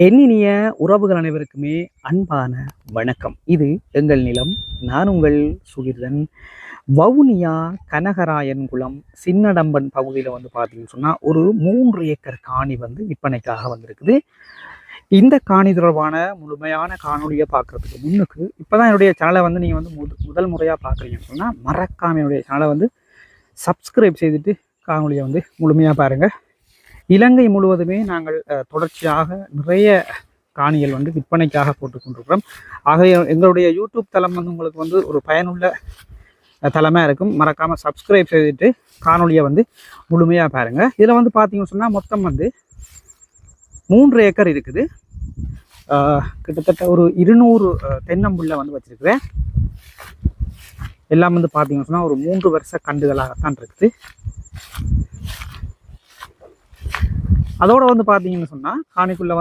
எண்ணினிய உறவுகள் அனைவருக்குமே அன்பான வணக்கம். இது எங்கள் நிலம். நான் உங்கள் சுகிர்தன். வவுனியா கனகராயன்குளம் சின்னடம்பன் பகுதியில் பார்த்தீங்கன்னு சொன்னால் ஒரு 3 ஏக்கர் காணி விற்பனைக்காக வந்திருக்குது. இந்த காணி தொடர்பான முழுமையான காணொலியை பார்க்குறதுக்கு முன்னுக்கு இப்போ தான் என்னுடைய சேனலை நீங்கள் முதல் முறையாக பார்க்குறீங்கன்னு சொன்னால் மறக்காம என்னுடைய சேனலை சப்ஸ்கிரைப் செய்துட்டு காணொலியை முழுமையாக பாருங்கள். இலங்கை முழுவதுமே நாங்கள் தொடர்ச்சியாக நிறைய காணிகள் விற்பனைக்காக போட்டுக்கொண்டிருக்கிறோம். ஆகவே எங்களுடைய யூடியூப் தளம் உங்களுக்கு ஒரு பயனுள்ள தளமாக இருக்கும். மறக்காமல் சப்ஸ்கிரைப் செய்துட்டு காணொலியை முழுமையாக பாருங்கள். இதில் பார்த்தீங்கன்னு சொன்னால் மொத்தம் 3 ஏக்கர் இருக்குது. கிட்டத்தட்ட ஒரு 200 தென்னம்புள்ள வச்சுருக்குறேன். எல்லாம் பார்த்தீங்கன்னு சொன்னால் ஒரு 3 வருஷ கண்டுகளாகத்தான் இருக்குது. அதோட பார்த்தீங்கன்னு சொன்னால் காணிக்குள்ளே